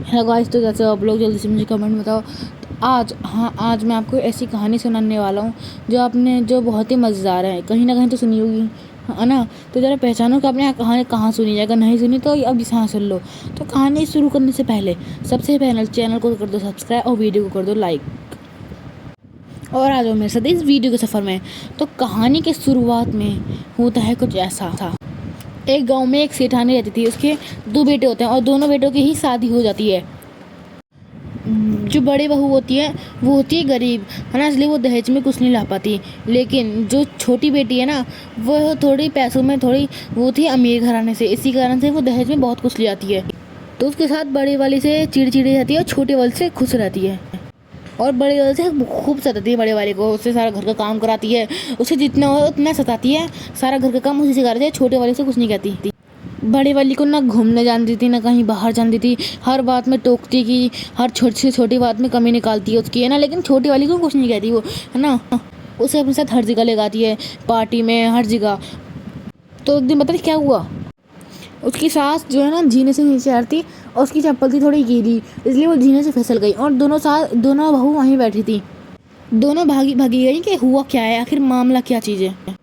Hello guys, तो कैसे हो आप लोग? जल्दी से मुझे कमेंट बताओ। तो आज मैं आपको ऐसी कहानी सुनाने वाला हूँ जो बहुत ही मज़ेदार है। कहीं ना कहीं तो सुनी होगी, है ना? तो ज़रा पहचानो कि आपने कहानी कहाँ सुनी है। अगर नहीं सुनी तो अब यहाँ सुन लो। तो कहानी शुरू करने से पहले सबसे पहले चैनल को कर दो सब्सक्राइब और वीडियो को कर दो लाइक। और आ जाओ मेरे साथ इस वीडियो के सफ़र में। तो कहानी के शुरुआत में होता है कुछ ऐसा था। एक गांव में एक सेठानी रहती थी। उसके 2 बेटे होते हैं और दोनों बेटों की ही शादी हो जाती है। जो बड़ी बहू होती है वो होती है गरीब, है ना, इसलिए वो दहेज में कुछ नहीं ला पाती। लेकिन जो छोटी बेटी है ना, वो थोड़ी पैसों में थोड़ी वो थी अमीर घराने से, इसी कारण से वो दहेज में बहुत कुछ ले आती है। तो उसके साथ बड़ी वाली से चिड़चिड़ी रहती है और छोटी वाली से खुश रहती है। और बड़ी वाली से खूब सताती है। बड़े वाले को उससे सारा घर का काम कराती है, उसे जितना हो उतना सताती है। सारा घर का काम उसी से कराती है, छोटे वाले से कुछ नहीं कहती। बड़ी वाली को ना घूमने जाने देती, ना कहीं बाहर जाने देती। हर बात में टोकती कि हर छोटी से छोटी बात में कमी निकालती है उसकी, है ना। लेकिन छोटी वाली को कुछ नहीं कहती वो, है ना। उसे अपने साथ हर जगह ले जाती है, पार्टी में, हर जगह। तो एक दिन पता है क्या हुआ? उसकी सास जो है ना जीने से नीचे आ रही थी और उसकी चप्पल थी थोड़ी गीली, इसलिए वो जीने से फिसल गई। और दोनों बहू वहीं बैठी थी। दोनों भागी भागी गई कि हुआ क्या है, आखिर मामला क्या चीज़ है।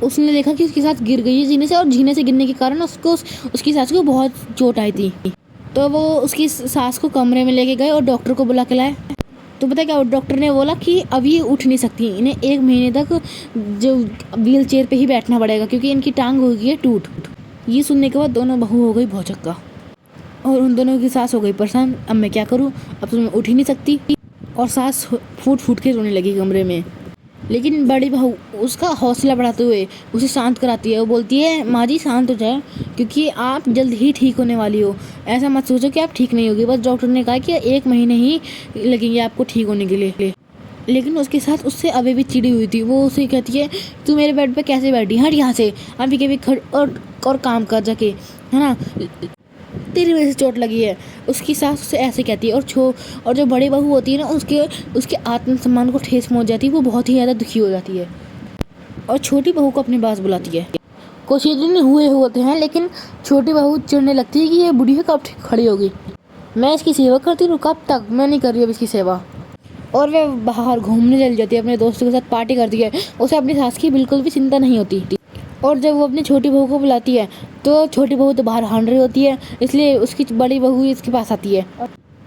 उसने देखा कि उसके साथ गिर गई है जीने से, और जीने से गिरने के कारण उसकी सास को बहुत चोट आई थी। तो वो उसकी सास को कमरे में लेके गए और डॉक्टर को बुला के लाए। तो पता है क्या? डॉक्टर ने बोला कि अब ये उठ नहीं सकती, इन्हें 1 महीने तक जो व्हील चेयर पे ही बैठना पड़ेगा क्योंकि इनकी टांग हो गई है टूट। ये सुनने के बाद दोनों बहू हो गई भौचक्का और उन दोनों की सास हो गई परेशान। अब मैं क्या करूँ, अब तो मैं उठ ही नहीं सकती। और सास फूट फूट के रोने लगी कमरे में। लेकिन बड़ी बहू उसका हौसला बढ़ाते हुए उसे शांत कराती है। वो बोलती है, माँ जी शांत हो जाए क्योंकि आप जल्द ही ठीक होने वाली हो। ऐसा मत सोचो कि आप ठीक नहीं होगी, बस डॉक्टर ने कहा कि 1 महीने ही लगेंगे आपको ठीक होने के लिए। लेकिन उसके साथ उससे अभी भी चिड़ी हुई थी। वो उसे कहती है, तू मेरे बेड पे कैसे बैठी, हट यहाँ से, अभी के भी खड़ और काम कर जाके, है ना, तेरी वजह से चोट लगी है। उसकी सास उससे ऐसे कहती है। और जो बड़ी बहू होती है ना, उसके आत्मसम्मान को ठेस पहुंच जाती है। वो बहुत ही ज़्यादा दुखी हो जाती है और छोटी बहू को अपने पास बुलाती है। कुछ ही दिन हुए होते हैं, लेकिन छोटी बहू चिढ़ने लगती है कि ये बुढ़ी है कब ठीक खड़ी होगी। मैं इसकी सेवा करती हूँ, कब तक? मैं नहीं कर रही अब इसकी सेवा। और वे बाहर घूमने चली जाती है, अपने दोस्तों के साथ पार्टी करती है। उसे अपनी सास की बिल्कुल भी चिंता नहीं होती। और जब वो अपनी छोटी बहू को बुलाती है तो छोटी बहू तो बाहर हांड रही होती है, इसलिए उसकी बड़ी बहू इसके पास आती है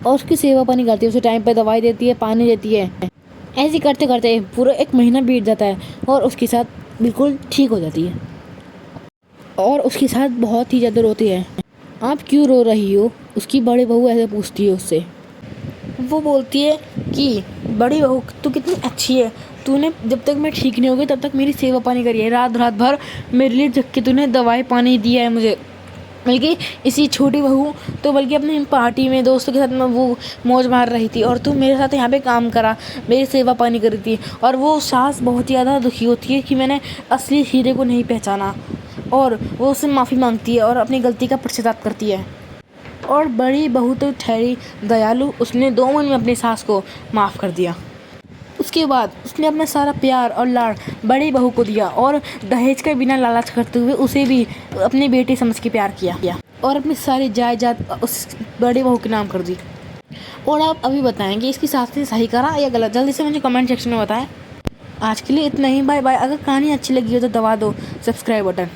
और उसकी सेवा पानी करती है। उसे टाइम पे दवाई देती है, पानी देती है। ऐसे करते करते पूरा 1 महीना बीत जाता है और उसकी साथ बिल्कुल ठीक हो जाती है। और उसकी साथ बहुत ही ज़्यादा रोती है। आप क्यों रो रही हो? उसकी बड़ी बहू ऐसे पूछती है उससे। वो बोलती है कि बड़ी बहू तू कितनी अच्छी है, तूने जब तक मैं ठीक नहीं होगी तब तक मेरी सेवा पानी करी है, रात रात भर मेरे लिए जग के तूने दवाई पानी दिया है मुझे। बल्कि इसी छोटी बहू तो बल्कि अपनी पार्टी में दोस्तों के साथ में वो मौज मार रही थी और तू मेरे साथ यहाँ पे काम करा, मेरी सेवा पानी करी थी। और वो सास बहुत ही ज़्यादा दुखी होती है कि मैंने असली हीरे को नहीं पहचाना, और वो उससे माफ़ी मांगती है और अपनी गलती का पश्चाताप करती है। और बड़ी बहू तो ठहरी दयालु, उसने 2 मिनट में अपनी सास को माफ़ कर दिया। उसके बाद उसने अपना सारा प्यार और लाड़ बड़ी बहू को दिया और दहेज के बिना लालच करते हुए उसे भी अपनी बेटी समझ के प्यार किया और अपनी सारी जायदाद उस बड़ी बहू के नाम कर दी। और आप अभी बताएं कि इसकी सास ने सही करा या गलत? जल्दी से मुझे कमेंट सेक्शन में बताएं। आज के लिए इतना ही, बाय बाय। अगर कहानी अच्छी लगी हो तो दबा दो सब्सक्राइब बटन।